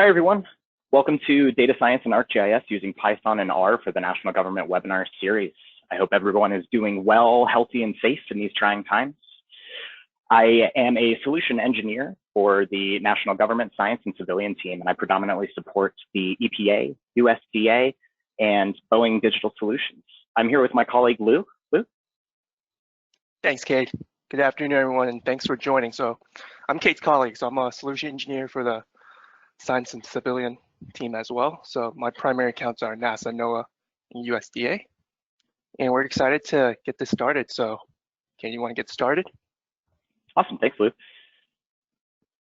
Hi, everyone. Welcome to Data Science and ArcGIS using Python and R for the National Government Webinar Series. I hope everyone is doing well, healthy, and safe in these trying times. I am a solution engineer for the National Government Science and Civilian team, and I predominantly support the EPA, USDA, and Boeing Digital Solutions. I'm here with my colleague, Lou. Lou? Thanks, Kate. Good afternoon, everyone, and thanks for joining. So I'm Kate's colleague, so I'm a solution engineer for the Science and Civilian team as well. So my primary accounts are NASA, NOAA, and USDA. And we're excited to get this started. So, Kate, you want to get started? Awesome, thanks, Lou.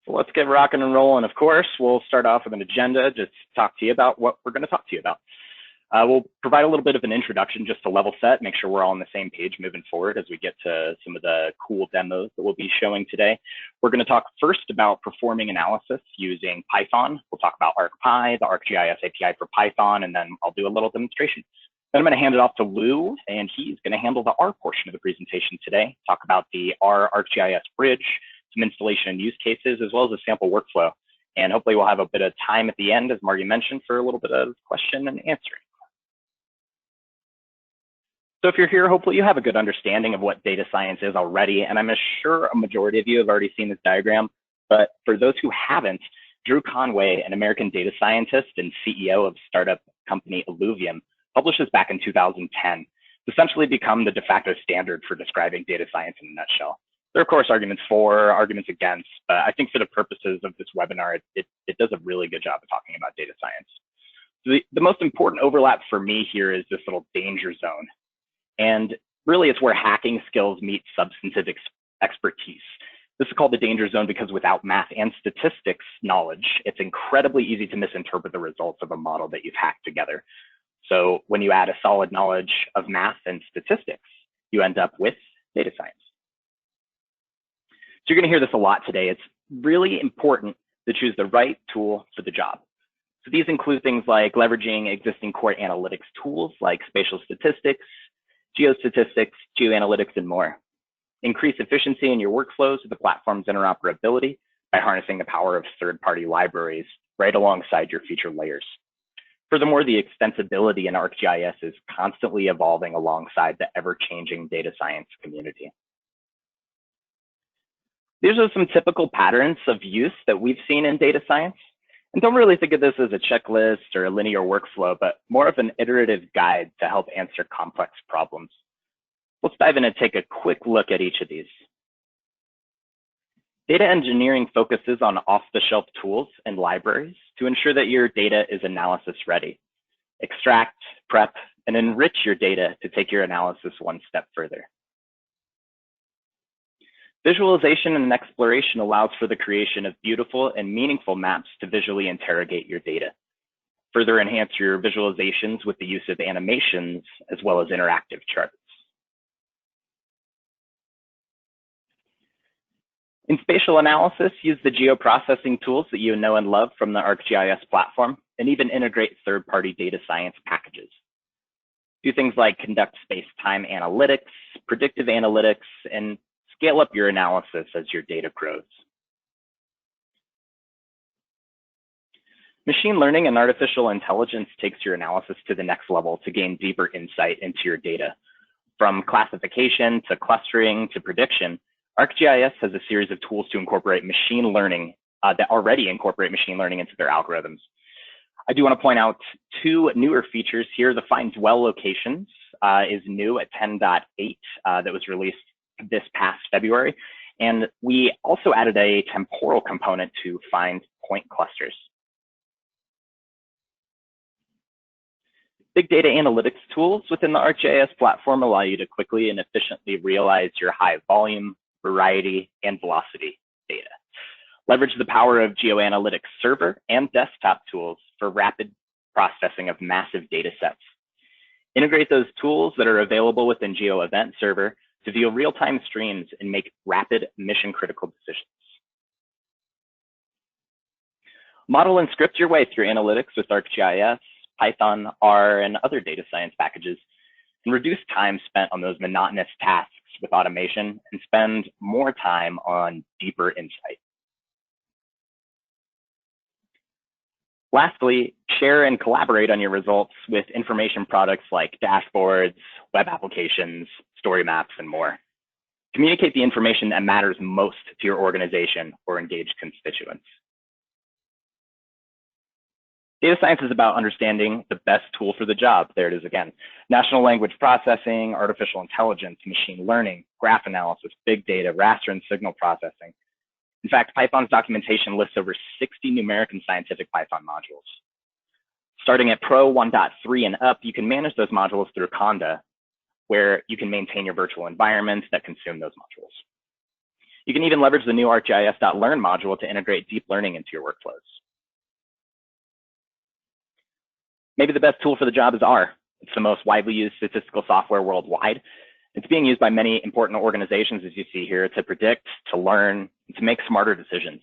So let's get rocking and rolling. Of course, we'll start off with an agenda, just talk to you about what we're going to talk to you about. We'll provide a little bit of an introduction just to level set, make sure we're all on the same page moving forward as we get to some of the cool demos that we'll be showing today. We're going to talk first about performing analysis using Python. We'll talk about ArcPy, the ArcGIS API for Python, and then I'll do a little demonstration. Then I'm going to hand it off to Lou, and he's going to handle the R portion of the presentation today, talk about the R ArcGIS bridge, some installation and use cases, as well as a sample workflow. And hopefully we'll have a bit of time at the end, as Margie mentioned, for a little bit of question and answering. So if you're here, hopefully you have a good understanding of what data science is already, and I'm sure a majority of you have already seen this diagram, but for those who haven't, Drew Conway, an American data scientist and CEO of startup company Illuvium, published this back in 2010 to essentially become the de facto standard for describing data science in a nutshell. There are, of course, arguments for, arguments against, but I think for the purposes of this webinar, it does a really good job of talking about data science. So the most important overlap for me here is this little danger zone. And really, it's where hacking skills meet substantive expertise. This is called the danger zone because without math and statistics knowledge, it's incredibly easy to misinterpret the results of a model that you've hacked together. So when you add a solid knowledge of math and statistics, you end up with data science. So you're going to hear this a lot today. It's really important to choose the right tool for the job. So these include things like leveraging existing core analytics tools like spatial statistics, geostatistics, geoanalytics, and more. Increase efficiency in your workflows with the platform's interoperability by harnessing the power of third-party libraries right alongside your feature layers. Furthermore, the extensibility in ArcGIS is constantly evolving alongside the ever-changing data science community. These are some typical patterns of use that we've seen in data science. And don't really think of this as a checklist or a linear workflow, but more of an iterative guide to help answer complex problems. Let's dive in and take a quick look at each of these. Data engineering focuses on off-the-shelf tools and libraries to ensure that your data is analysis ready. Extract, prep, and enrich your data to take your analysis one step further. Visualization and exploration allows for the creation of beautiful and meaningful maps to visually interrogate your data. Further enhance your visualizations with the use of animations as well as interactive charts. In spatial analysis, use the geoprocessing tools that you know and love from the ArcGIS platform, and even integrate third-party data science packages. Do things like conduct space-time analytics, predictive analytics, and scale up your analysis as your data grows. Machine learning and artificial intelligence takes your analysis to the next level to gain deeper insight into your data. From classification to clustering to prediction, ArcGIS has a series of tools to incorporate machine learning that already incorporate machine learning into their algorithms. I do want to point out two newer features here. The Finds Well locations is new at 10.8 that was released this past February. And we also added a temporal component to find point clusters. Big data analytics tools within the ArcGIS platform allow you to quickly and efficiently realize your high volume, variety, and velocity data. Leverage the power of GeoAnalytics server and desktop tools for rapid processing of massive data sets. Integrate those tools that are available within Geo Event Server to view real-time streams and make rapid mission-critical decisions. Model and script your way through analytics with ArcGIS, Python, R, and other data science packages, and reduce time spent on those monotonous tasks with automation and spend more time on deeper insight. Lastly, share and collaborate on your results with information products like dashboards, web applications, story maps, and more. Communicate the information that matters most to your organization or engaged constituents. Data science is about understanding the best tool for the job. There it is again. Natural language processing, artificial intelligence, machine learning, graph analysis, big data, raster and signal processing. In fact, Python's documentation lists over 60 numeric and scientific Python modules. Starting at Pro 1.3 and up, you can manage those modules through Conda, where you can maintain your virtual environments that consume those modules. You can even leverage the new ArcGIS.learn module to integrate deep learning into your workflows. Maybe the best tool for the job is R. It's the most widely used statistical software worldwide. It's being used by many important organizations, as you see here, to predict, to learn, and to make smarter decisions.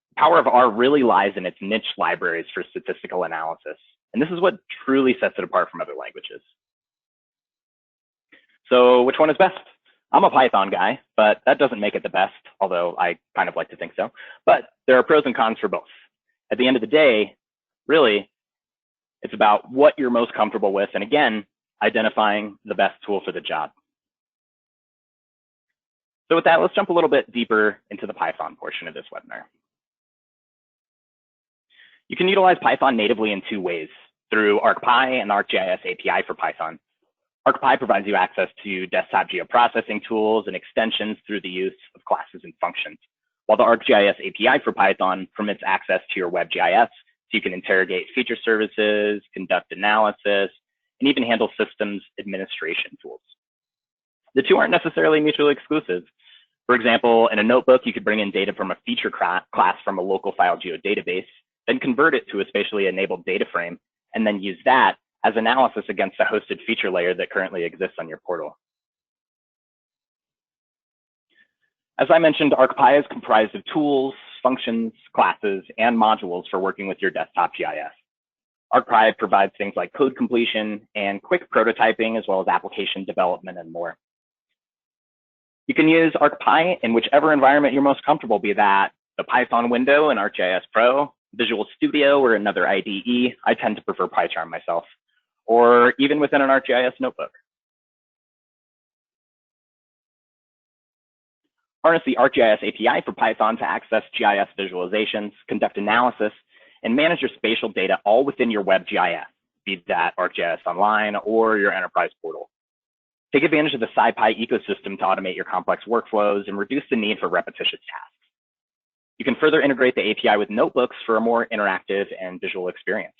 The power of R really lies in its niche libraries for statistical analysis. And this is what truly sets it apart from other languages. So which one is best? I'm a Python guy, but that doesn't make it the best, although I kind of like to think so. But there are pros and cons for both. At the end of the day, really, it's about what you're most comfortable with, and again, identifying the best tool for the job. So with that, let's jump a little bit deeper into the Python portion of this webinar. You can utilize Python natively in two ways, through ArcPy and the ArcGIS API for Python. ArcPy provides you access to desktop geoprocessing tools and extensions through the use of classes and functions, while the ArcGIS API for Python permits access to your WebGIS, so you can interrogate feature services, conduct analysis, and even handle systems administration tools. The two aren't necessarily mutually exclusive. For example, in a notebook, you could bring in data from a feature class from a local file geodatabase, then convert it to a spatially enabled data frame, and then use that as analysis against the hosted feature layer that currently exists on your portal. As I mentioned, ArcPy is comprised of tools, functions, classes, and modules for working with your desktop GIS. ArcPy provides things like code completion and quick prototyping, as well as application development and more. You can use ArcPy in whichever environment you're most comfortable, be that the Python window in ArcGIS Pro, Visual Studio, or another IDE. I tend to prefer PyCharm myself, or even within an ArcGIS notebook. Harness the ArcGIS API for Python to access GIS visualizations, conduct analysis, and manage your spatial data all within your WebGIS, be that ArcGIS Online or your enterprise portal. Take advantage of the SciPy ecosystem to automate your complex workflows and reduce the need for repetitious tasks. You can further integrate the API with notebooks for a more interactive and visual experience.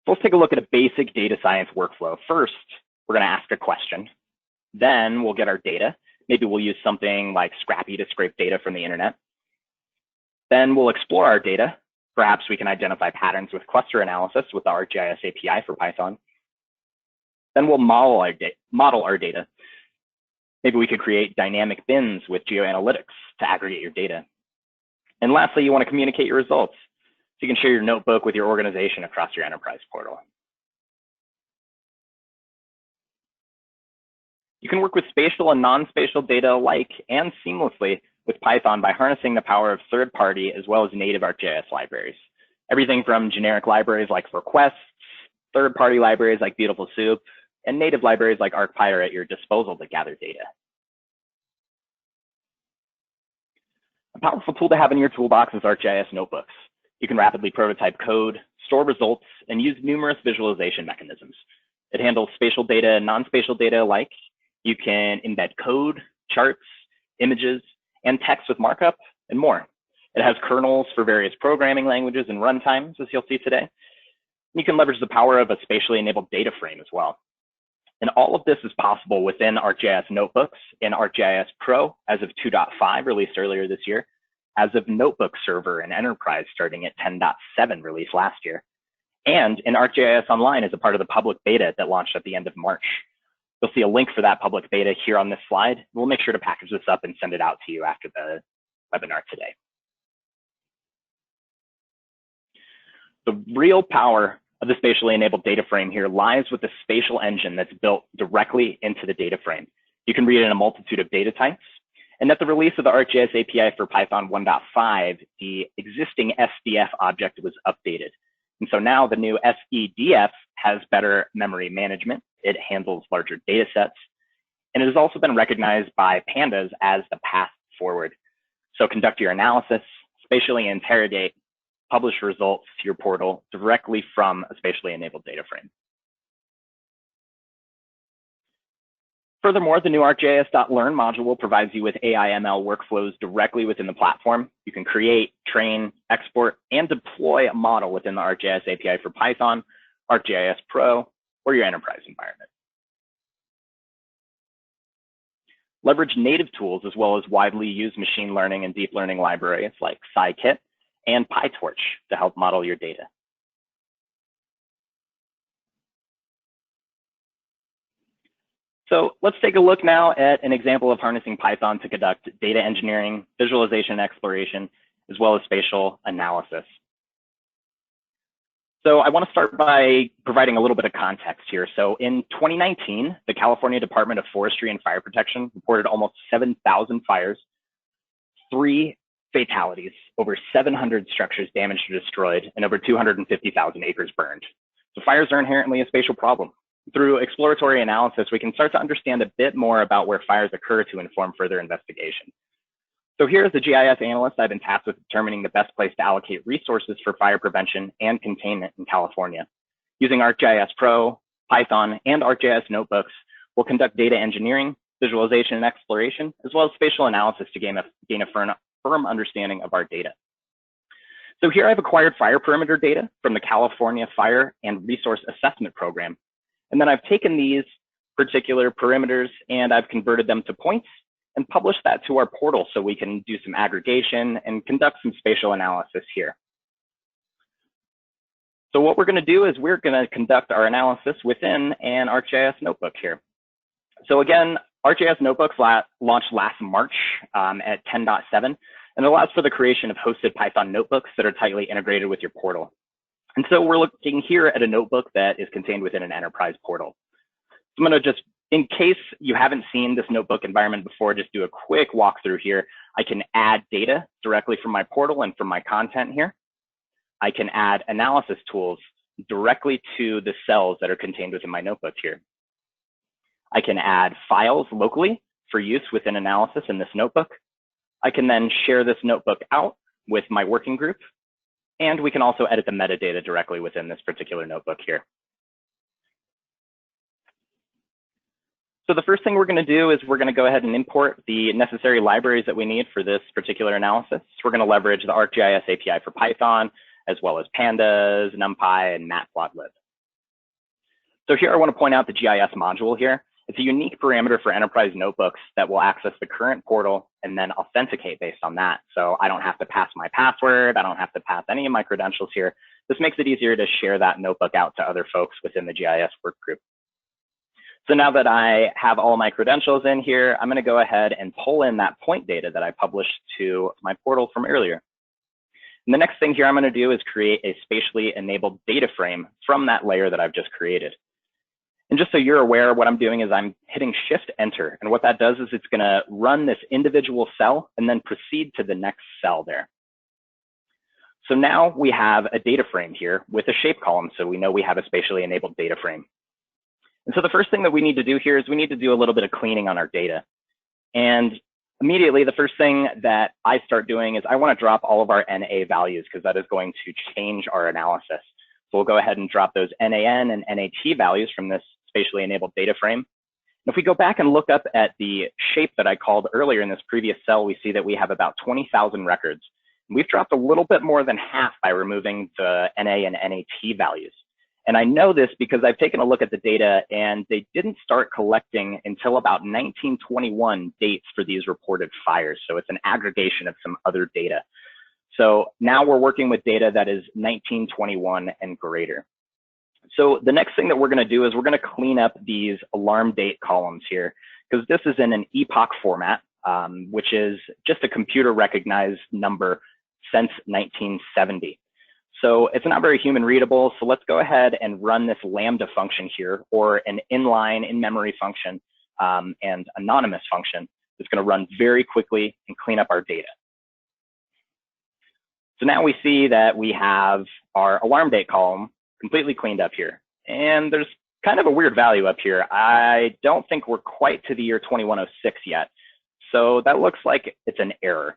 So let's take a look at a basic data science workflow. First, we're going to ask a question. Then we'll get our data. Maybe we'll use something like Scrappy to scrape data from the internet. Then we'll explore our data. Perhaps we can identify patterns with cluster analysis with the ArcGIS API for Python. Then we'll model our data. Maybe we could create dynamic bins with geoanalytics to aggregate your data. And lastly, you want to communicate your results, so you can share your notebook with your organization across your enterprise portal. You can work with spatial and non-spatial data alike and seamlessly with Python by harnessing the power of third-party as well as native ArcGIS libraries. Everything from generic libraries like requests, third-party libraries like Beautiful Soup, and native libraries like ArcPy are at your disposal to gather data. A powerful tool to have in your toolbox is ArcGIS Notebooks. You can rapidly prototype code, store results, and use numerous visualization mechanisms. It handles spatial data and non-spatial data alike. You can embed code, charts, images, and text with markup, and more. It has kernels for various programming languages and runtimes, as you'll see today. You can leverage the power of a spatially enabled data frame as well. And all of this is possible within ArcGIS Notebooks in ArcGIS Pro as of 2.5 released earlier this year, as of Notebook Server and Enterprise starting at 10.7 released last year, and in ArcGIS Online as a part of the public beta that launched at the end of March. You'll see a link for that public beta here on this slide. We'll make sure to package this up and send it out to you after the webinar today. The real power of the spatially enabled data frame here lies with the spatial engine that's built directly into the data frame. You can read in a multitude of data types, And at the release of the ArcGIS API for Python 1.5, the existing SDF object was updated. And so now the new SEDF has better memory management. It handles larger data sets. And it has also been recognized by pandas as the path forward. So conduct your analysis, spatially interrogate, publish results to your portal directly from a spatially enabled data frame. Furthermore, the new ArcGIS.Learn module provides you with AI/ML workflows directly within the platform. You can create, train, export, and deploy a model within the ArcGIS API for Python, ArcGIS Pro, or your enterprise environment. Leverage native tools as well as widely used machine learning and deep learning libraries like scikit and PyTorch to help model your data. So let's take a look now at an example of harnessing Python to conduct data engineering, visualization and exploration, as well as spatial analysis. So I want to start by providing a little bit of context here. So in 2019, the California Department of Forestry and Fire Protection reported almost 7,000 fires, 3 fatalities, over 700 structures damaged or destroyed, and over 250,000 acres burned. So fires are inherently a spatial problem. Through exploratory analysis, we can start to understand a bit more about where fires occur to inform further investigation. So here as a GIS analyst, I've been tasked with determining the best place to allocate resources for fire prevention and containment in California. Using ArcGIS Pro, Python, and ArcGIS notebooks, we'll conduct data engineering, visualization and exploration, as well as spatial analysis to gain a firm understanding of our data. So here I've acquired fire perimeter data from the California Fire and Resource Assessment Program. And then I've taken these particular perimeters and I've converted them to points and published that to our portal so we can do some aggregation and conduct some spatial analysis here. So what we're going to do is we're going to conduct our analysis within an ArcGIS notebook here. So again, ArcGIS notebooks launched last March at 10.7, and it allows for the creation of hosted Python notebooks that are tightly integrated with your portal. And so we're looking here at a notebook that is contained within an enterprise portal. So I'm going to just, in case you haven't seen this notebook environment before, just do a quick walkthrough here. I can add data directly from my portal and from my content here. I can add analysis tools directly to the cells that are contained within my notebook here. I can add files locally for use within analysis in this notebook. I can then share this notebook out with my working group. And we can also edit the metadata directly within this particular notebook here. So the first thing we're going to do is we're going to go ahead and import the necessary libraries that we need for this particular analysis. We're going to leverage the ArcGIS API for Python, as well as pandas, NumPy, and matplotlib. So here I want to point out the GIS module here. It's a unique parameter for enterprise notebooks that will access the current portal and then authenticate based on that. So I don't have to pass my password. I don't have to pass any of my credentials here. This makes it easier to share that notebook out to other folks within the GIS work group. So now that I have all my credentials in here, I'm going to go ahead and pull in that point data that I published to my portal from earlier. And the next thing here I'm going to do is create a spatially enabled data frame from that layer that I've just created. And just so you're aware, what I'm doing is I'm hitting Shift-Enter. And what that does is it's going to run this individual cell and then proceed to the next cell there. So now we have a data frame here with a shape column. So we know we have a spatially enabled data frame. And so the first thing that we need to do here is we need to do a little bit of cleaning on our data. And immediately, the first thing that I start doing is I want to drop all of our NA values because that is going to change our analysis. So we'll go ahead and drop those NaN and NaT values from this spatially enabled data frame. And if we go back and look up at the shape that I called earlier in this previous cell, we see that we have about 20,000 records. And we've dropped a little bit more than half by removing the NA and NaT values. And I know this because I've taken a look at the data and they didn't start collecting until about 1921 dates for these reported fires. So it's an aggregation of some other data. So now we're working with data that is 1921 and greater. So the next thing that we're going to do is we're going to clean up these alarm date columns here because this is in an epoch format, which is just a computer recognized number since 1970. So it's not very human readable. So let's go ahead and run this lambda function here, or an inline in-memory function and anonymous function It's going to run very quickly and clean up our data. So now we see that we have our alarm date column completely cleaned up here. And there's kind of a weird value up here. I don't think we're quite to the year 2106 yet. So that looks like it's an error.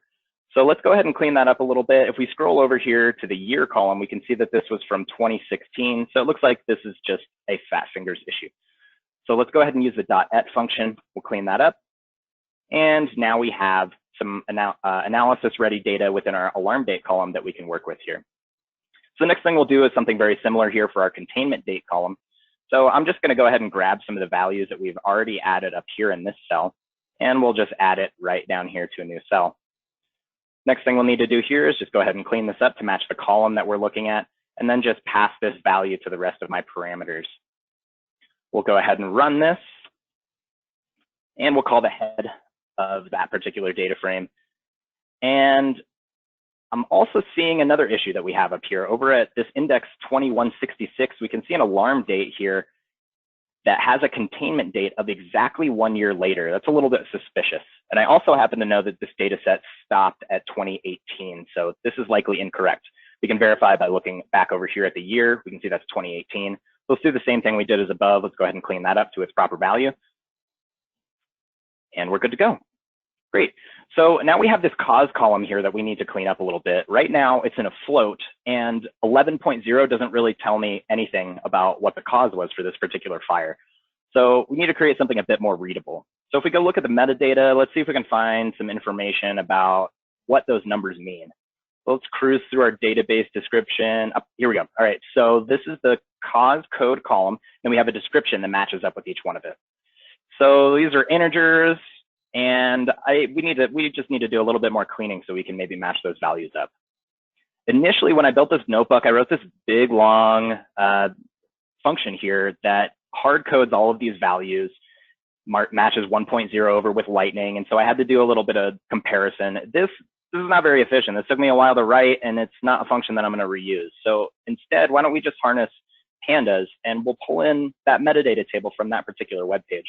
So let's go ahead and clean that up a little bit. If we scroll over here to the year column, we can see that this was from 2016. So it looks like this is just a fat fingers issue. So let's go ahead and use the .et function. We'll clean that up. And now we have some analysis ready data within our alarm date column that we can work with here. So the next thing we'll do is something very similar here for our containment date column. So I'm just going to go ahead and grab some of the values that we've already added up here in this cell, and we'll just add it right down here to a new cell. Next thing we'll need to do here is just go ahead and clean this up to match the column that we're looking at, and then just pass this value to the rest of my parameters. We'll go ahead and run this, and we'll call the head of that particular data frame. And I'm also seeing another issue that we have up here. Over at this index 2166, we can see an alarm date here that has a containment date of exactly 1 year later. That's a little bit suspicious. And I also happen to know that this data set stopped at 2018. So this is likely incorrect. We can verify by looking back over here at the year. We can see that's 2018. Let's do the same thing we did as above. Let's go ahead and clean that up to its proper value. And we're good to go. Great. So now we have this cause column here that we need to clean up a little bit. Right now it's in a float, and 11.0 doesn't really tell me anything about what the cause was for this particular fire. So we need to create something a bit more readable. So if we go look at the metadata, let's see if we can find some information about what those numbers mean. Let's cruise through our database description. Oh, here we go. All right, so this is the cause code column, and we have a description that matches up with each one of it. So these are integers. And we just need to do a little bit more cleaning so we can maybe match those values up. Initially, when I built this notebook, I wrote this big, long function here that hard codes all of these values, matches 1.0 over with lightning. And so I had to do a little bit of comparison. This is not very efficient. This took me a while to write, and it's not a function that I'm going to reuse. So instead, why don't we just harness pandas, and we'll pull in that metadata table from that particular web page.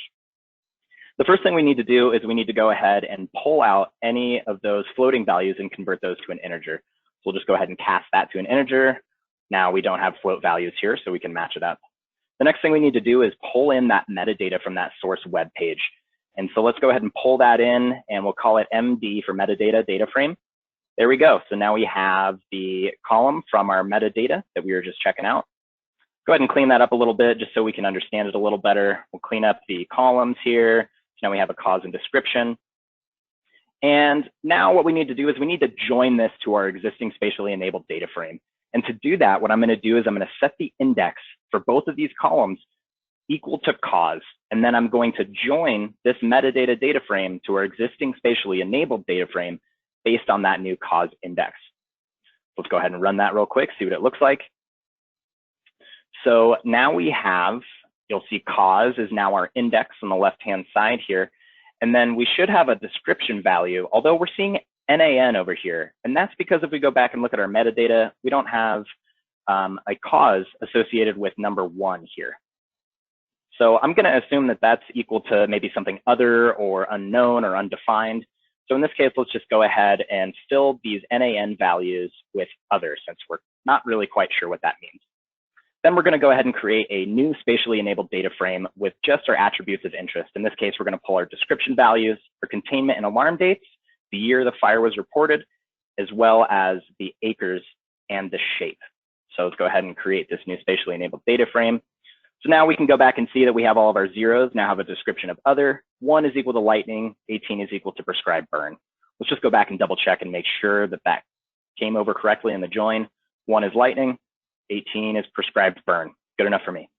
The first thing we need to do is we need to go ahead and pull out any of those floating values and convert those to an integer. So we'll just go ahead and cast that to an integer. Now we don't have float values here, so we can match it up. The next thing we need to do is pull in that metadata from that source web page. And so let's go ahead and pull that in, and we'll call it MD for metadata data frame. There we go. So now we have the column from our metadata that we were just checking out. Go ahead and clean that up a little bit just so we can understand it a little better. We'll clean up the columns here. Now we have a cause and description. And now what we need to do is we need to join this to our existing spatially enabled data frame. And to do that, what I'm going to do is I'm going to set the index for both of these columns equal to cause. And then I'm going to join this metadata data frame to our existing spatially enabled data frame based on that new cause index. Let's go ahead and run that real quick, see what it looks like. So now we have, you'll see cause is now our index on the left-hand side here. And then we should have a description value, although we're seeing NaN over here. And that's because if we go back and look at our metadata, we don't have a cause associated with number 1 here. So I'm going to assume that that's equal to maybe something other or unknown or undefined. So in this case, let's just go ahead and fill these NaN values with other, since we're not really quite sure what that means. Then we're going to go ahead and create a new spatially enabled data frame with just our attributes of interest. In this case, we're going to pull our description values for containment and alarm dates, the year the fire was reported, as well as the acres and the shape. So let's go ahead and create this new spatially enabled data frame. So now we can go back and see that we have all of our zeros, now have a description of other. 1 is equal to lightning, 18 is equal to prescribed burn. Let's just go back and double check and make sure that that came over correctly in the join. 1 is lightning. 18 is prescribed burn. Good enough for me.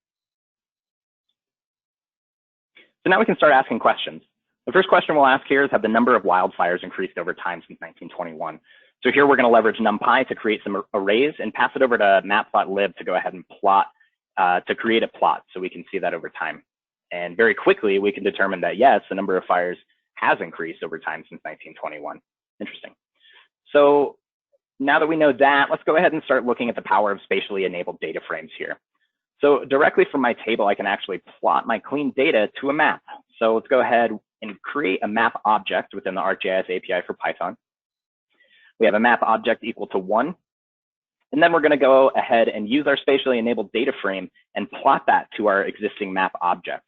So now we can start asking questions. The first question we'll ask here is, have the number of wildfires increased over time since 1921? So here we're going to leverage NumPy to create some arrays and pass it over to matplotlib to go ahead and plot, to create a plot so we can see that over time. And very quickly, we can determine that, yes, the number of fires has increased over time since 1921. Interesting. So now that we know that, let's go ahead and start looking at the power of spatially enabled data frames here. So directly from my table, I can actually plot my clean data to a map. So let's go ahead and create a map object within the ArcGIS API for Python. We have a map object equal to 1. And then we're going to go ahead and use our spatially enabled data frame and plot that to our existing map object.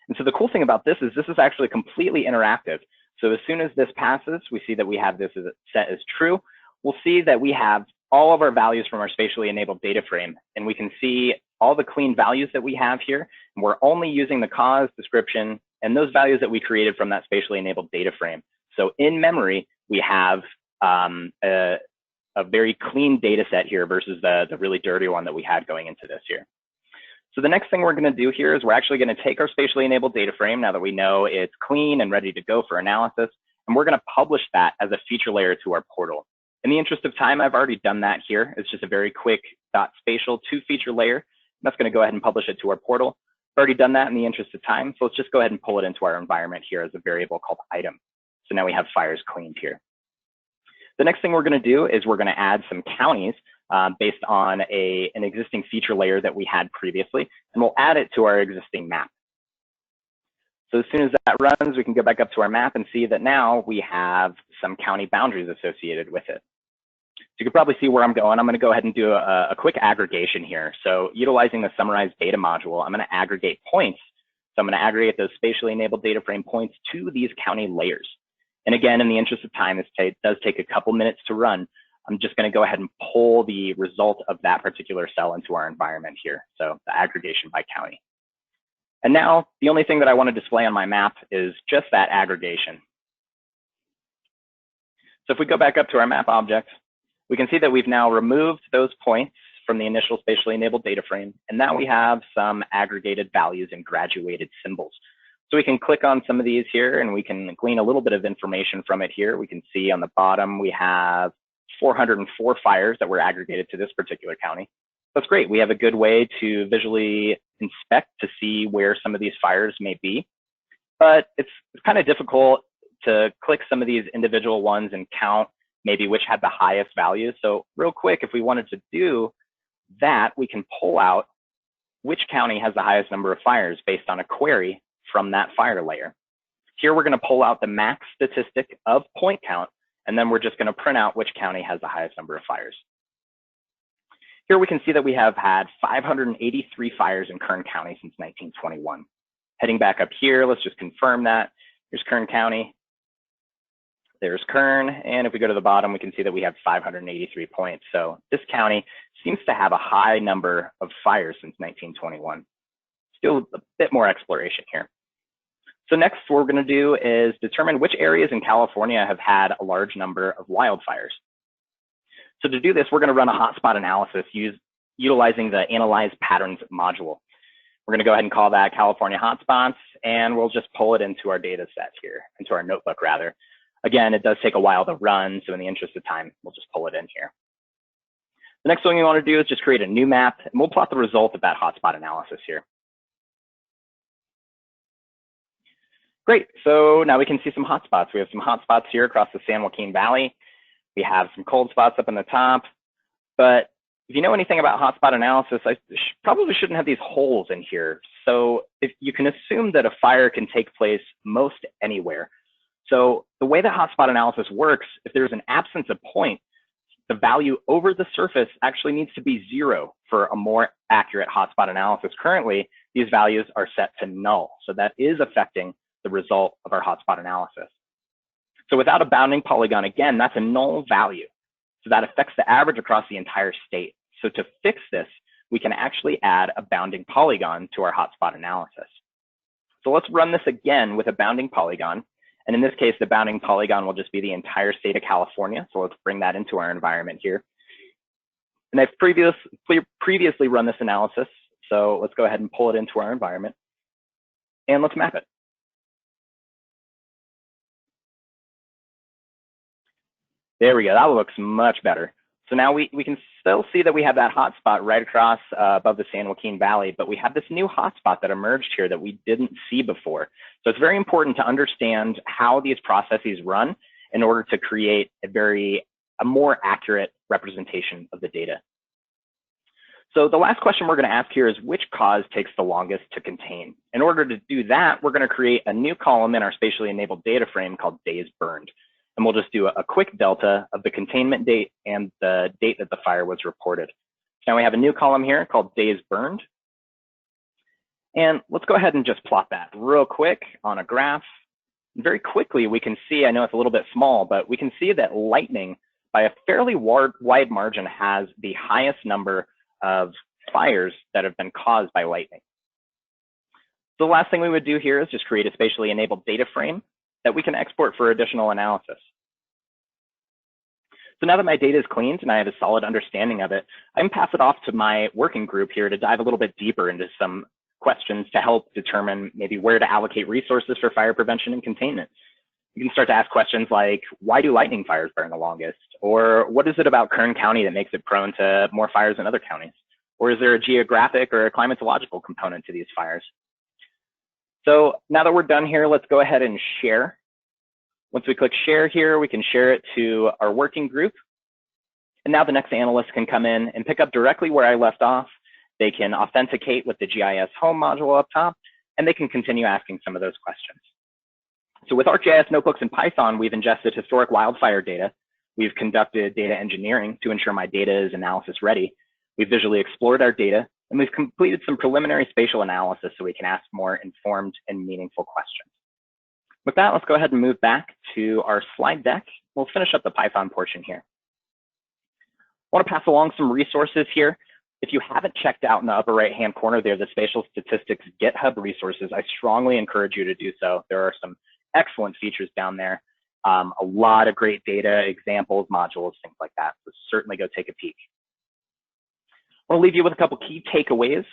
And so the cool thing about this is actually completely interactive. So as soon as this passes, we see that we have this set as true. We'll see that we have all of our values from our spatially enabled data frame, and we can see all the clean values that we have here. And we're only using the cause, description, and those values that we created from that spatially enabled data frame. So in memory, we have a very clean data set here versus the really dirty one that we had going into this here. So the next thing we're going to do here is we're actually going to take our spatially enabled data frame now that we know it's clean and ready to go for analysis, and we're going to publish that as a feature layer to our portal. In the interest of time, I've already done that here. It's just a very quick .spatial to feature layer. That's going to go ahead and publish it to our portal. I've already done that in the interest of time, so let's just go ahead and pull it into our environment here as a variable called item. So now we have fires cleaned here. The next thing we're going to do is we're going to add some counties based on an existing feature layer that we had previously, and we'll add it to our existing map. So as soon as that runs, we can go back up to our map and see that now we have some county boundaries associated with it. So you can probably see where I'm going. I'm going to go ahead and do a quick aggregation here. So utilizing the summarized data module, I'm going to aggregate points. So I'm going to aggregate those spatially enabled data frame points to these county layers. And again, in the interest of time, this does take a couple minutes to run. I'm just going to go ahead and pull the result of that particular cell into our environment here. So the aggregation by county. And now the only thing that I want to display on my map is just that aggregation. So if we go back up to our map object, we can see that we've now removed those points from the initial spatially enabled data frame. And now we have some aggregated values and graduated symbols. So we can click on some of these here and we can glean a little bit of information from it here. We can see on the bottom, we have 404 fires that were aggregated to this particular county. That's great. We have a good way to visually inspect to see where some of these fires may be, but it's kind of difficult to click some of these individual ones and count maybe which had the highest value. So real quick, if we wanted to do that, we can pull out which county has the highest number of fires based on a query from that fire layer. Here, we're going to pull out the max statistic of point count, and then we're just going to print out which county has the highest number of fires. Here we can see that we have had 583 fires in Kern County since 1921. Heading back up here, let's just confirm that. Here's Kern County. There's Kern, and if we go to the bottom, we can see that we have 583 points. So this county seems to have a high number of fires since 1921. Still a bit more exploration here. So next, what we're going to do is determine which areas in California have had a large number of wildfires. So to do this, we're going to run a hotspot analysis utilizing the Analyze Patterns module. We're going to go ahead and call that California hotspots, and we'll just pull it into our data set here, into our notebook rather. Again, it does take a while to run, so in the interest of time, we'll just pull it in here. The next thing we want to do is just create a new map, and we'll plot the result of that hotspot analysis here. Great, so now we can see some hotspots. We have some hotspots here across the San Joaquin Valley. We have some cold spots up in the top, but if you know anything about hotspot analysis, I probably shouldn't have these holes in here. So if you can assume that a fire can take place most anywhere. So the way that hotspot analysis works, if there's an absence of point, the value over the surface actually needs to be 0 for a more accurate hotspot analysis. Currently, these values are set to null. So that is affecting the result of our hotspot analysis. So without a bounding polygon, again, that's a null value. So that affects the average across the entire state. So to fix this, we can actually add a bounding polygon to our hotspot analysis. So let's run this again with a bounding polygon. And in this case, the bounding polygon will just be the entire state of California. So let's bring that into our environment here. And I've previously run this analysis. So let's go ahead and pull it into our environment. And let's map it. There we go. That looks much better. So now we can still see that we have that hotspot right across above the San Joaquin Valley, but we have this new hotspot that emerged here that we didn't see before. So it's very important to understand how these processes run in order to create a more accurate representation of the data. So the last question we're going to ask here is which cause takes the longest to contain? In order to do that, we're going to create a new column in our spatially enabled data frame called days burned. And we'll just do a quick delta of the containment date and the date that the fire was reported. So now we have a new column here called days burned. And let's go ahead and just plot that real quick on a graph. Very quickly, we can see, I know it's a little bit small, but we can see that lightning by a fairly wide margin has the highest number of fires that have been caused by lightning. So the last thing we would do here is just create a spatially enabled data frame that we can export for additional analysis. So now that my data is cleaned and I have a solid understanding of it, I can pass it off to my working group here to dive a little bit deeper into some questions to help determine maybe where to allocate resources for fire prevention and containment. You can start to ask questions like, why do lightning fires burn the longest? Or what is it about Kern County that makes it prone to more fires than other counties? Or is there a geographic or a climatological component to these fires? So now that we're done here, let's go ahead and share. Once we click share here, we can share it to our working group. And now the next analyst can come in and pick up directly where I left off. They can authenticate with the GIS home module up top, and they can continue asking some of those questions. So with ArcGIS notebooks in Python, we've ingested historic wildfire data. We've conducted data engineering to ensure my data is analysis ready. We've visually explored our data, and we've completed some preliminary spatial analysis so we can ask more informed and meaningful questions. With that, let's go ahead and move back to our slide deck. We'll finish up the Python portion here. I want to pass along some resources here. If you haven't checked out in the upper right-hand corner there, the Spatial Statistics GitHub resources, I strongly encourage you to do so. There are some excellent features down there, a lot of great data, examples, modules, things like that. So certainly go take a peek. I want to leave you with a couple key takeaways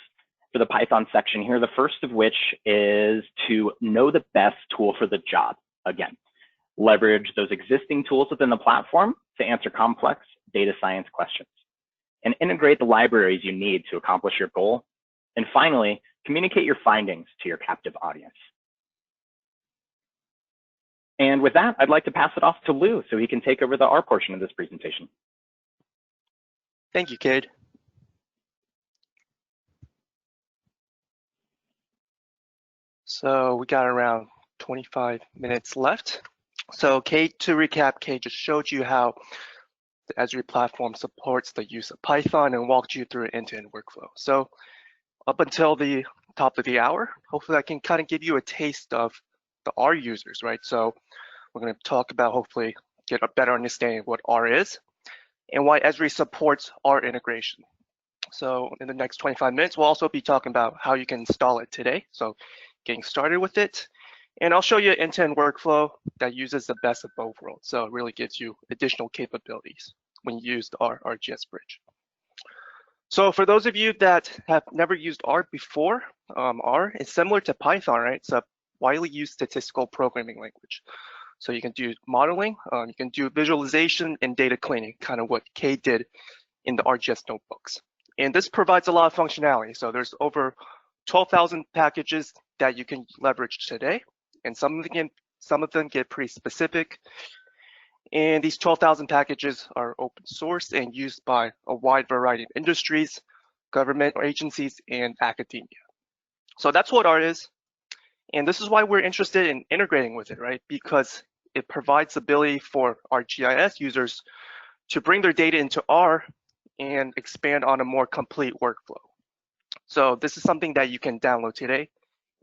for the Python section here. The first of which is to know the best tool for the job. Again, leverage those existing tools within the platform to answer complex data science questions, and integrate the libraries you need to accomplish your goal. And finally, communicate your findings to your captive audience. And with that, I'd like to pass it off to Lou so he can take over the R portion of this presentation. Thank you, Cade. So we got around 25 minutes left. So Cade, to recap, Cade just showed you how the Esri platform supports the use of Python and walked you through an end-to-end workflow. So up until the top of the hour, hopefully I can kind of give you a taste of the R users, right? So we're going to talk about, hopefully get a better understanding of what R is and why Esri supports R integration. So in the next 25 minutes, we'll also be talking about how you can install it today. So getting started with it. And I'll show you an end-to-end workflow that uses the best of both worlds. So it really gives you additional capabilities when you use the ArcGIS bridge. So for those of you that have never used R before, R is similar to Python, right? It's a widely used statistical programming language. So you can do modeling, you can do visualization and data cleaning, kind of what Cade did in the ArcGIS notebooks. And this provides a lot of functionality. So there's over 12,000 packages that you can leverage today. And some of them get pretty specific. And these 12,000 packages are open source and used by a wide variety of industries, government agencies, and academia. So that's what R is. And this is why we're interested in integrating with it, right? Because it provides the ability for our GIS users to bring their data into R and expand on a more complete workflow. So this is something that you can download today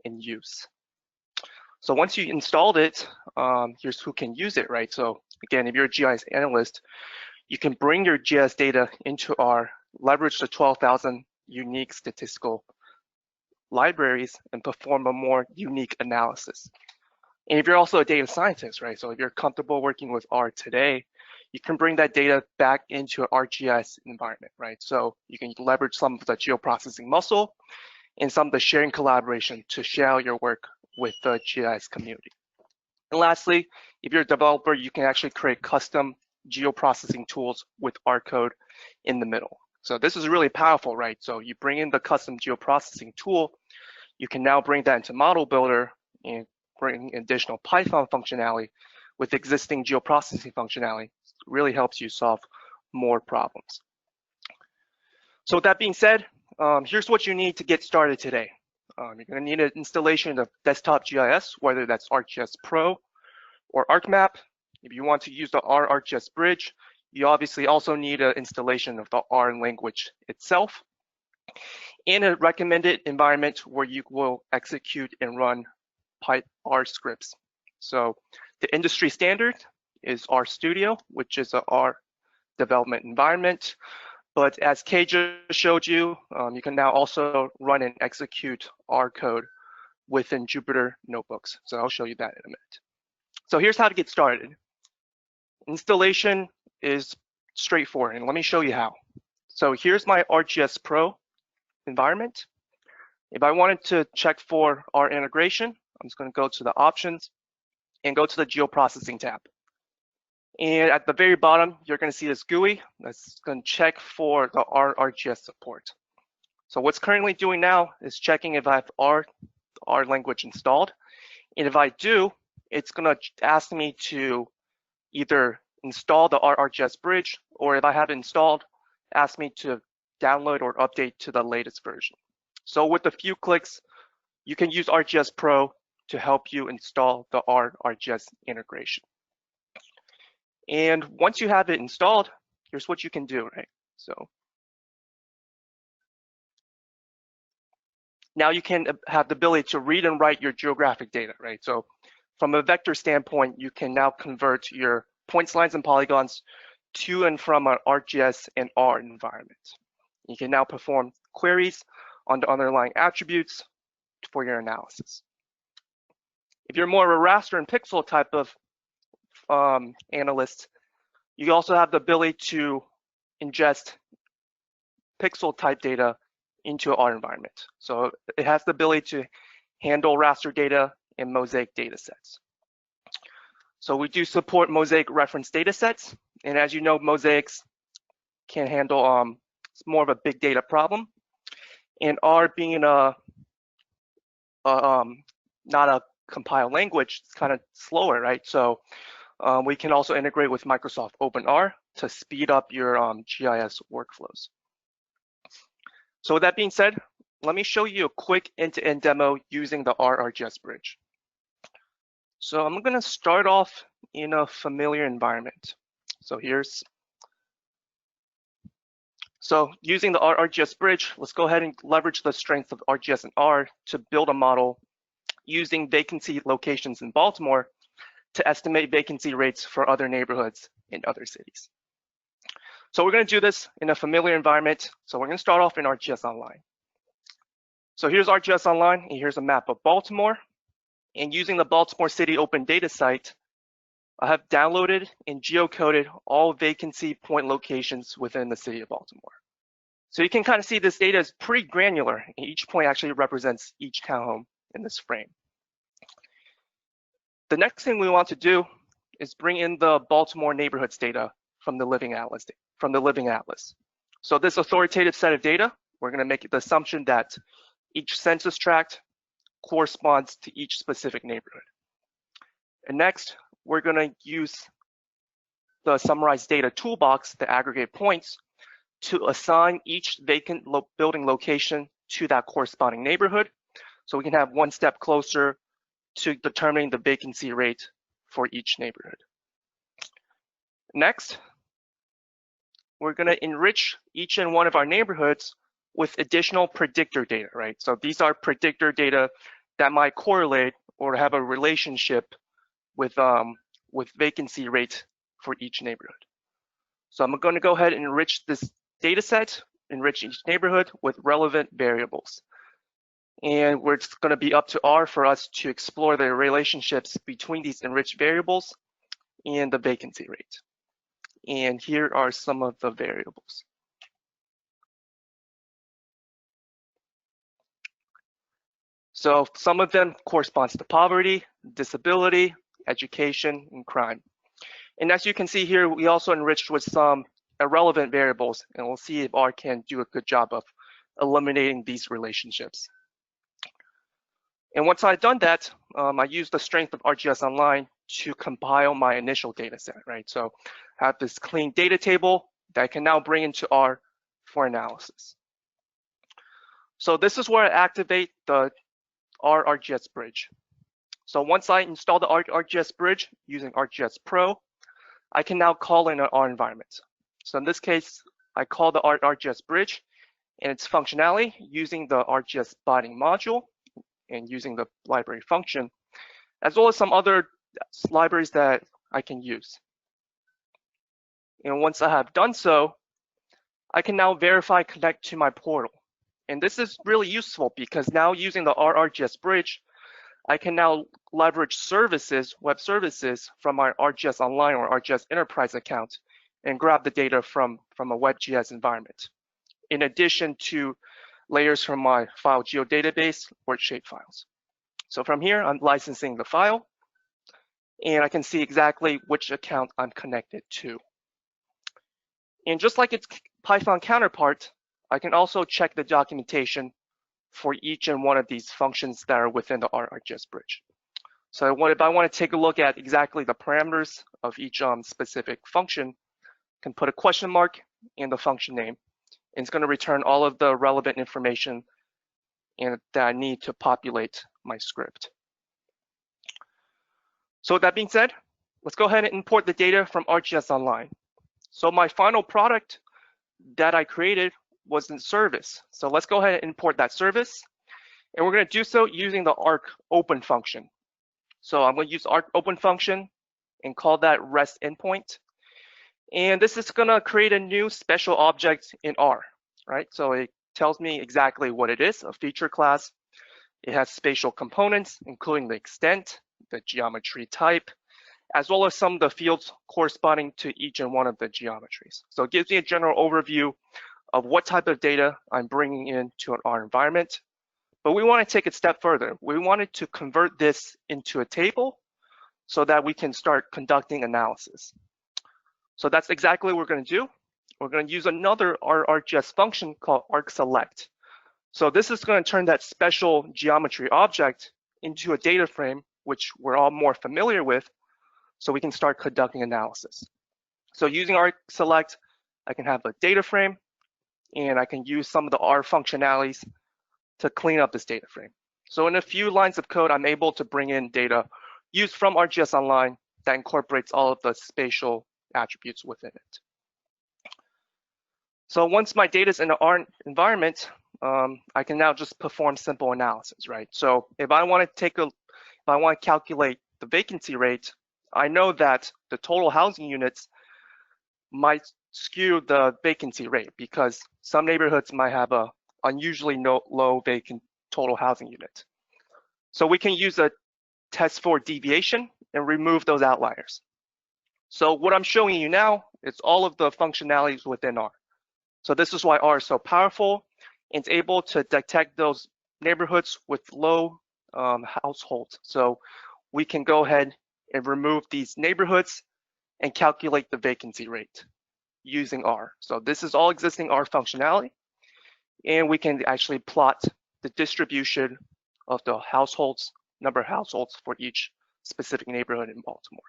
and use. So once you installed it, here's who can use it, right? So again, if you're a GIS analyst, you can bring your GIS data into R, leverage the 12,000 unique statistical libraries, and perform a more unique analysis. And if you're also a data scientist, right? So if you're comfortable working with R today, you can bring that data back into an ArcGIS environment, right? So you can leverage some of the geoprocessing muscle and some of the sharing collaboration to share your work with the GIS community. And lastly, if you're a developer, you can actually create custom geoprocessing tools with R code in the middle. So this is really powerful, right? So you bring in the custom geoprocessing tool, you can now bring that into Model Builder and bring additional Python functionality with existing geoprocessing functionality. It really helps you solve more problems. So with that being said, here's what you need to get started today. You're going to need an installation of desktop GIS, whether that's ArcGIS Pro or ArcMap. If you want to use the ArcGIS Bridge, you obviously also need an installation of the R language itself in a recommended environment where you will execute and run R scripts. So the industry standard is RStudio, which is a R development environment. But as Kay just showed you, you can now also run and execute R code within Jupyter notebooks. So I'll show you that in a minute. So here's how to get started. Installation is straightforward, and let me show you how. So here's my ArcGIS Pro environment. If I wanted to check for R integration, I'm just going to go to the options and go to the geoprocessing tab. And at the very bottom, you're going to see this GUI that's going to check for the ArcGIS support. So what's currently doing now is checking if I have R language installed. And if I do, it's going to ask me to either install the ArcGIS Bridge, or if I have it installed, ask me to download or update to the latest version. So with a few clicks, you can use ArcGIS Pro to help you install the ArcGIS integration. And once you have it installed, here's what you can do, right? So now you can have the ability to read and write your geographic data, right? So from a vector standpoint, you can now convert your points, lines, and polygons to and from an ArcGIS and R environment. You can now perform queries on the underlying attributes for your analysis. If you're more of a raster and pixel type of analyst, you also have the ability to ingest pixel type data into our environment. So it has the ability to handle raster data and mosaic data sets. So we do support mosaic reference data sets. And as you know, mosaics can handle more of a big data problem. And R being not a compiled language, it's kind of slower, right? So we can also integrate with Microsoft OpenR to speed up your GIS workflows. So with that being said, let me show you a quick end-to-end demo using the ArcGIS Bridge. So I'm going to start off in a familiar environment. So using the ArcGIS Bridge, let's go ahead and leverage the strength of ArcGIS and R to build a model using vacancy locations in Baltimore to estimate vacancy rates for other neighborhoods in other cities. So we're going to do this in a familiar environment. So we're going to start off in ArcGIS Online. So here's ArcGIS Online, and here's a map of Baltimore. And using the Baltimore City Open Data Site, I have downloaded and geocoded all vacancy point locations within the city of Baltimore. So you can kind of see this data is pretty granular, and each point actually represents each townhome in this frame. The next thing we want to do is bring in the Baltimore neighborhoods data from the Living Atlas. So this authoritative set of data, we're going to make the assumption that each census tract corresponds to each specific neighborhood. And next, we're going to use the summarized data toolbox, the aggregate points, to assign each vacant building location to that corresponding neighborhood, so we can have one step closer to determining the vacancy rate for each neighborhood. Next, we're going to enrich each and one of our neighborhoods with additional predictor data, right? So these are predictor data that might correlate or have a relationship with vacancy rate for each neighborhood. So I'm going to go ahead and enrich this data set, enrich each neighborhood with relevant variables. And it's going to be up to R for us to explore the relationships between these enriched variables and the vacancy rate. And here are some of the variables. So some of them corresponds to poverty, disability, education, and crime. And as you can see here, we also enriched with some irrelevant variables, and we'll see if R can do a good job of eliminating these relationships. And once I've done that, I used the strength of ArcGIS Online to compile my initial data set, right? So I have this clean data table that I can now bring into R for analysis. So this is where I activate the ArcGIS bridge. So once I install the ArcGIS bridge using ArcGIS Pro, I can now call in an R environment. So in this case, I call the ArcGIS bridge and its functionality using the ArcGIS binding module and using the library function, as well as some other libraries that I can use. And once I have done so, I can now verify connect to my portal. And this is really useful because now using the ArcGIS bridge, I can now leverage services, web services from my ArcGIS Online or ArcGIS Enterprise account and grab the data from a WebGIS environment, in addition to layers from my file geodatabase or shapefiles. So from here, I'm licensing the file, and I can see exactly which account I'm connected to. And just like its Python counterpart, I can also check the documentation for each and one of these functions that are within the ArcGIS bridge. So if I want to take a look at exactly the parameters of each specific function, I can put a question mark in the function name, and it's going to return all of the relevant information that I need to populate my script. So with that being said, let's go ahead and import the data from ArcGIS Online. So my final product that I created was in service. So let's go ahead and import that service. And we're going to do so using the arc open function. So I'm going to use arc open function and call that REST endpoint. And this is going to create a new special object in R, right? So it tells me exactly what it is, a feature class. It has spatial components, including the extent, the geometry type, as well as some of the fields corresponding to each and one of the geometries. So it gives me a general overview of what type of data I'm bringing into an R environment. But we want to take it a step further. We wanted to convert this into a table so that we can start conducting analysis. So that's exactly what we're going to do. We're going to use another ArcGIS function called ArcSelect. So this is going to turn that special geometry object into a data frame, which we're all more familiar with, so we can start conducting analysis. So using ArcSelect, I can have a data frame, and I can use some of the R functionalities to clean up this data frame. So in a few lines of code, I'm able to bring in data used from ArcGIS Online that incorporates all of the spatial attributes within it. So once my data is in an R environment, I can now just perform simple analysis, right? So if I want to calculate the vacancy rate, I know that the total housing units might skew the vacancy rate because some neighborhoods might have a unusually low vacant total housing unit. So we can use a test for deviation and remove those outliers. So what I'm showing you now is all of the functionalities within R. So this is why R is so powerful. It's able to detect those neighborhoods with low households. So we can go ahead and remove these neighborhoods and calculate the vacancy rate using R. So this is all existing R functionality, and we can actually plot the distribution of the households, number of households for each specific neighborhood in Baltimore.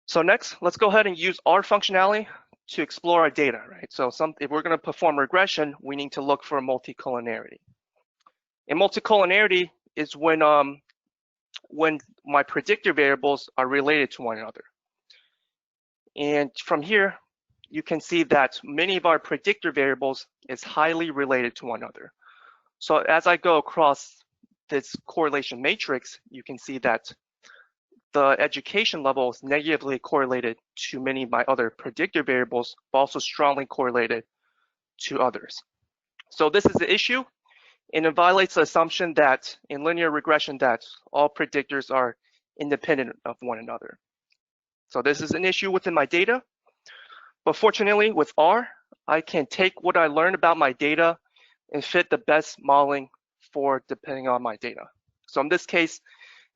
So next, let's go ahead and use R functionality to explore our data, right? So if we're going to perform regression, we need to look for multicollinearity. And multicollinearity is when my predictor variables are related to one another. And from here, you can see that many of our predictor variables is highly related to one another. So as I go across this correlation matrix, you can see that the education level is negatively correlated to many of my other predictor variables, but also strongly correlated to others. So this is the issue, and it violates the assumption that in linear regression that all predictors are independent of one another. So this is an issue within my data, but fortunately with R, I can take what I learned about my data and fit the best modeling for depending on my data. So in this case,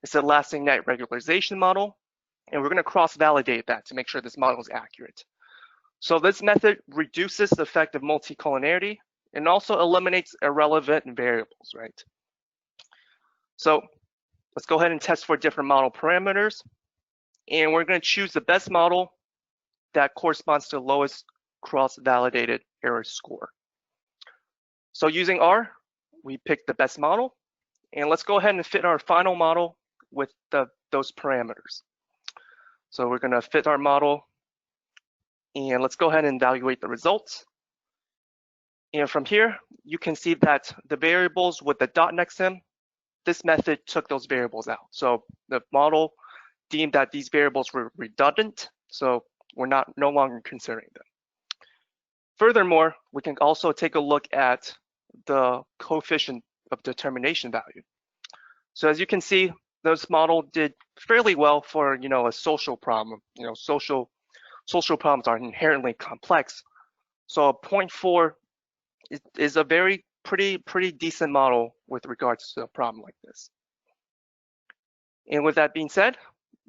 it's a lasting net regularization model, and we're going to cross-validate that to make sure this model is accurate. So this method reduces the effect of multicollinearity and also eliminates irrelevant variables, right? So let's go ahead and test for different model parameters, and we're going to choose the best model that corresponds to the lowest cross-validated error score. So using R, we picked the best model, and let's go ahead and fit our final model with those parameters. So we're going to fit our model, and let's go ahead and evaluate the results. And from here, you can see that the variables with the dot next to them, this method took those variables out. So the model deemed that these variables were redundant, so we're no longer considering them. Furthermore, we can also take a look at the coefficient of determination value. So as you can see, this model did fairly well for a social problem. Social problems are inherently complex. So a 0.4 is a pretty decent model with regards to a problem like this. And with that being said,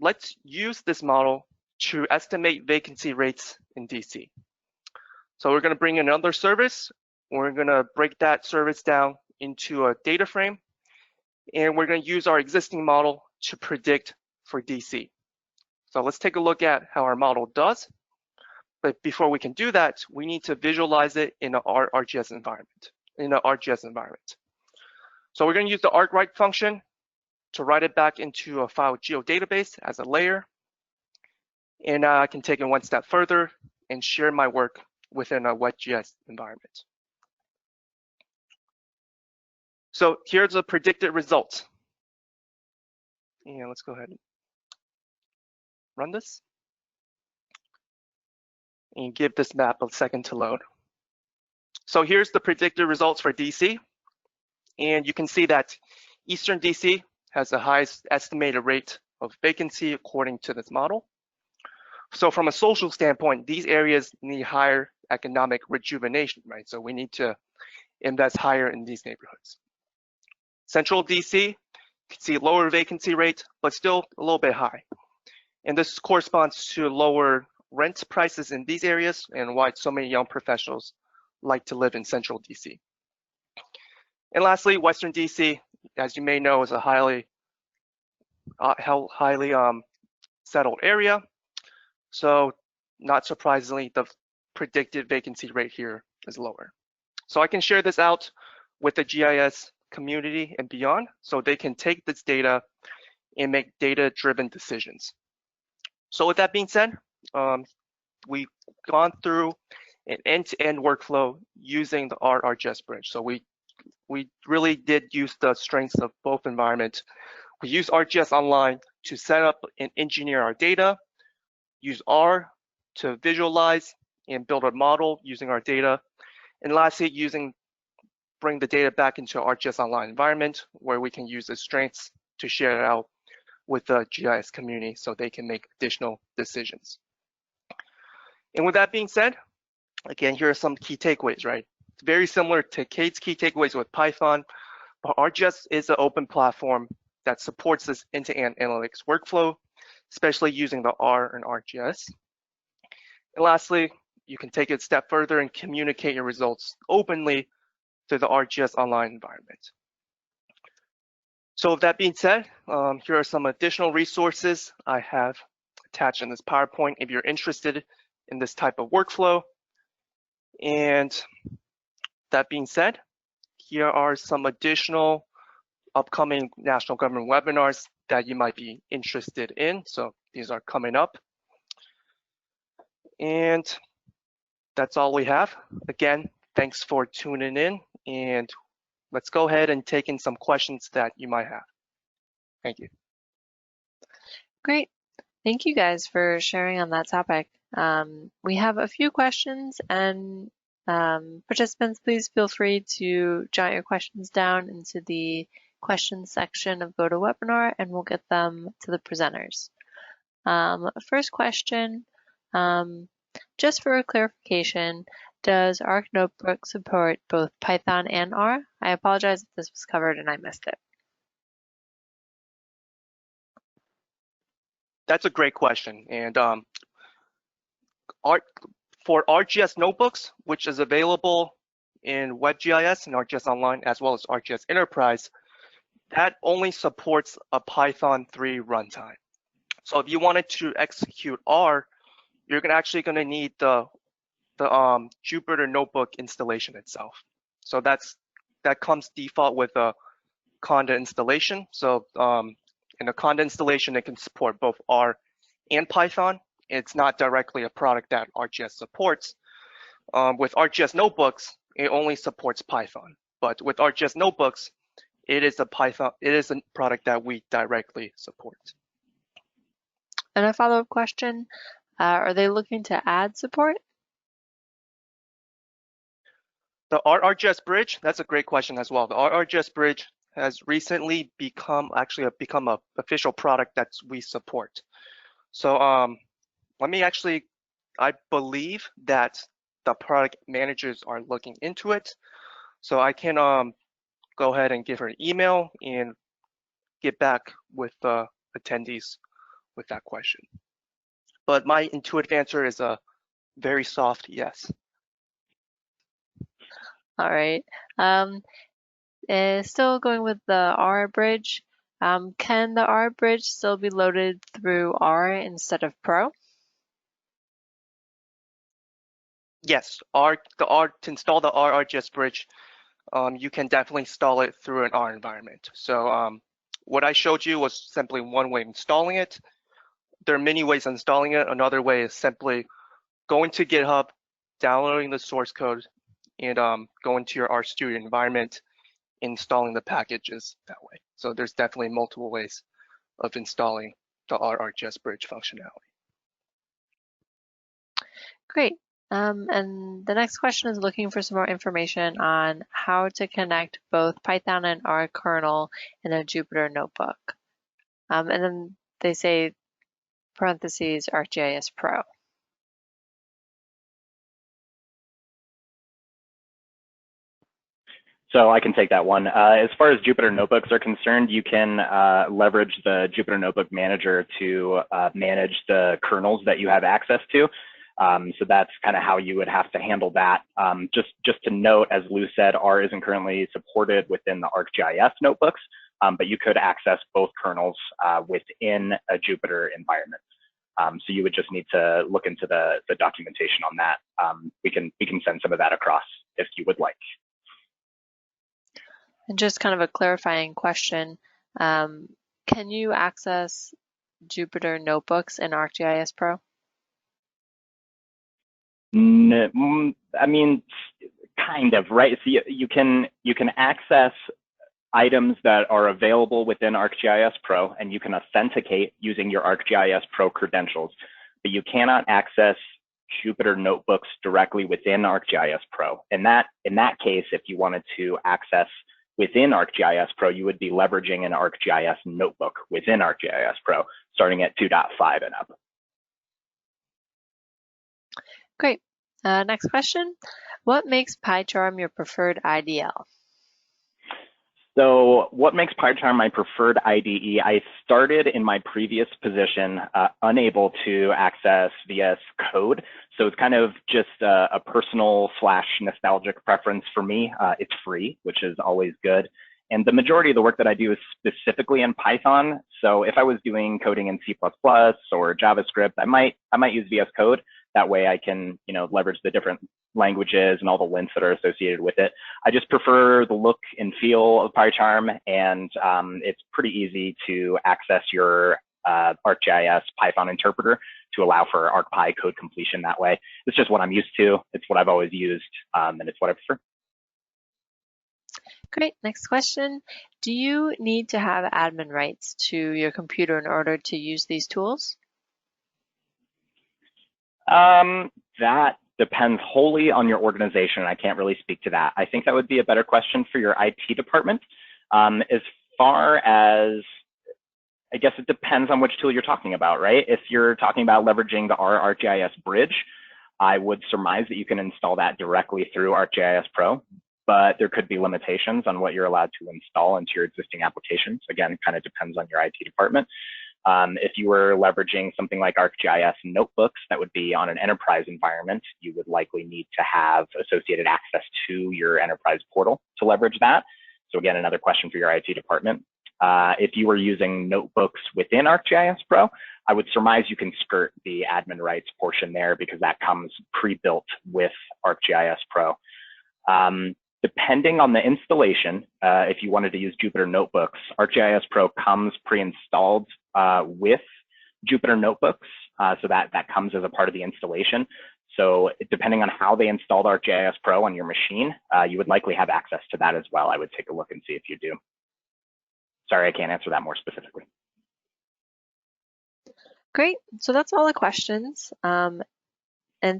let's use this model to estimate vacancy rates in DC. So we're going to bring in another service. We're going to break that service down into a data frame, and we're going to use our existing model to predict for DC. So let's take a look at how our model does. But before we can do that, we need to visualize it in an ArcGIS environment. So we're going to use the arcwrite function to write it back into a file geodatabase as a layer. And I can take it one step further and share my work within a WebGIS environment. So here's the predicted results. And let's go ahead and run this. And give this map a second to load. So here's the predicted results for DC. And you can see that Eastern DC has the highest estimated rate of vacancy according to this model. So from a social standpoint, these areas need higher economic rejuvenation, right? So we need to invest higher in these neighborhoods. Central DC, you can see lower vacancy rate, but still a little bit high. And this corresponds to lower rent prices in these areas and why so many young professionals like to live in Central DC. And lastly, Western DC, as you may know, is a highly settled area. So not surprisingly, the predicted vacancy rate here is lower. So I can share this out with the GIS community and beyond, so they can take this data and make data-driven decisions. So with that being said, we've gone through an end-to-end workflow using the ArcGIS bridge. So we really did use the strengths of both environments. We use ArcGIS Online to set up and engineer our data, use R to visualize and build a model using our data, and lastly, bring the data back into ArcGIS Online environment where we can use the strengths to share it out with the GIS community so they can make additional decisions. And with that being said, again, here are some key takeaways, right? It's very similar to Kate's key takeaways with Python, but ArcGIS is an open platform that supports this end-to-end analytics workflow, especially using the R and ArcGIS. And lastly, you can take it a step further and communicate your results openly to the ArcGIS Online environment. So with that being said, here are some additional resources I have attached in this PowerPoint if you're interested in this type of workflow. And that being said, here are some additional upcoming national government webinars that you might be interested in. So these are coming up. And that's all we have. Again, thanks for tuning in, and let's go ahead and take in some questions that you might have. Thank you. Great. Thank you guys for sharing on that topic. We have a few questions, and participants, please feel free to jot your questions down into the questions section of GoToWebinar, and we'll get them to the presenters. First question, just for clarification, does ArcNotebook support both Python and R? I apologize if this was covered and I missed it. That's a great question. And for ArcGIS notebooks, which is available in WebGIS and ArcGIS Online, as well as ArcGIS Enterprise, that only supports a Python 3 runtime. So if you wanted to execute R, you're actually going to need the Jupyter Notebook installation itself. So that comes default with a Conda installation. So in a Conda installation, it can support both R and Python. It's not directly a product that ArcGIS supports. With ArcGIS notebooks, it only supports Python. But with ArcGIS notebooks, it is a product that we directly support. And a follow-up question, are they looking to add support? The ArcGIS Bridge, that's a great question as well. The ArcGIS Bridge has recently become an official product that we support. So I believe that the product managers are looking into it. So I can go ahead and give her an email and get back with the attendees with that question. But my intuitive answer is a very soft yes. All right. Still going with the R bridge. Can the R bridge still be loaded through R instead of Pro? Yes, to install the ArcGIS Bridge, you can definitely install it through an R environment. So what I showed you was simply one way of installing it. There are many ways of installing it. Another way is simply going to GitHub, downloading the source code, and going to your RStudio environment, installing the packages that way. So there's definitely multiple ways of installing the ArcGIS Bridge functionality. Great. And the next question is looking for some more information on how to connect both Python and R kernel in a Jupyter notebook. And then they say, parentheses, ArcGIS Pro. So I can take that one. As far as Jupyter Notebooks are concerned, you can leverage the Jupyter Notebook Manager to manage the kernels that you have access to. So that's kind of how you would have to handle that. Just to note, as Lou said, R isn't currently supported within the ArcGIS notebooks, but you could access both kernels within a Jupyter environment. So you would just need to look into the documentation on that. We can send some of that across if you would like. And just kind of a clarifying question, can you access Jupyter notebooks in ArcGIS Pro? I mean, kind of, right? So you can access items that are available within ArcGIS Pro, and you can authenticate using your ArcGIS Pro credentials, but you cannot access Jupyter notebooks directly within ArcGIS Pro. In that case, if you wanted to access within ArcGIS Pro, you would be leveraging an ArcGIS notebook within ArcGIS Pro, starting at 2.5 and up. Great. Next question. What makes PyCharm your preferred IDL? So what makes PyCharm my preferred IDE? I started in my previous position unable to access VS Code. So it's kind of just a personal / nostalgic preference for me. It's free, which is always good. And the majority of the work that I do is specifically in Python. So if I was doing coding in C++ or JavaScript, I might use VS Code. That way I can, leverage the different languages and all the links that are associated with it. I just prefer the look and feel of PyCharm, and it's pretty easy to access your ArcGIS Python interpreter to allow for ArcPy code completion that way. It's just what I'm used to. It's what I've always used, and it's what I prefer. Great. Next question. Do you need to have admin rights to your computer in order to use these tools? That depends wholly on your organization. I can't really speak to that. I think that would be a better question for your IT department. As far as, I guess it depends on which tool you're talking about, right? If you're talking about leveraging the ArcGIS Bridge, I would surmise that you can install that directly through ArcGIS Pro, but there could be limitations on what you're allowed to install into your existing applications. Again, it kind of depends on your IT department. If you were leveraging something like ArcGIS notebooks, that would be on an enterprise environment, you would likely need to have associated access to your enterprise portal to leverage that. So again, another question for your IT department. If you were using notebooks within ArcGIS Pro, I would surmise you can skirt the admin rights portion there because that comes pre-built with ArcGIS Pro. Depending on the installation, if you wanted to use Jupyter Notebooks, ArcGIS Pro comes pre-installed with Jupyter Notebooks, so that comes as a part of the installation. So depending on how they installed ArcGIS Pro on your machine, you would likely have access to that as well. I would take a look and see if you do. Sorry, I can't answer that more specifically. Great. So that's all the questions. And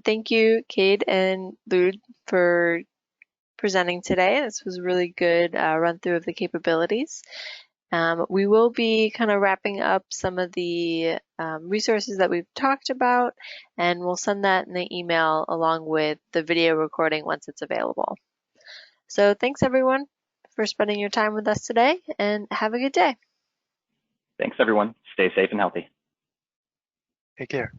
thank you, Cade and Lud, for presenting today. This was a really good run through of the capabilities. We will be kind of wrapping up some of the resources that we've talked about, and we'll send that in the email along with the video recording once it's available. So thanks everyone for spending your time with us today, and have a good day. Thanks everyone. Stay safe and healthy. Take care.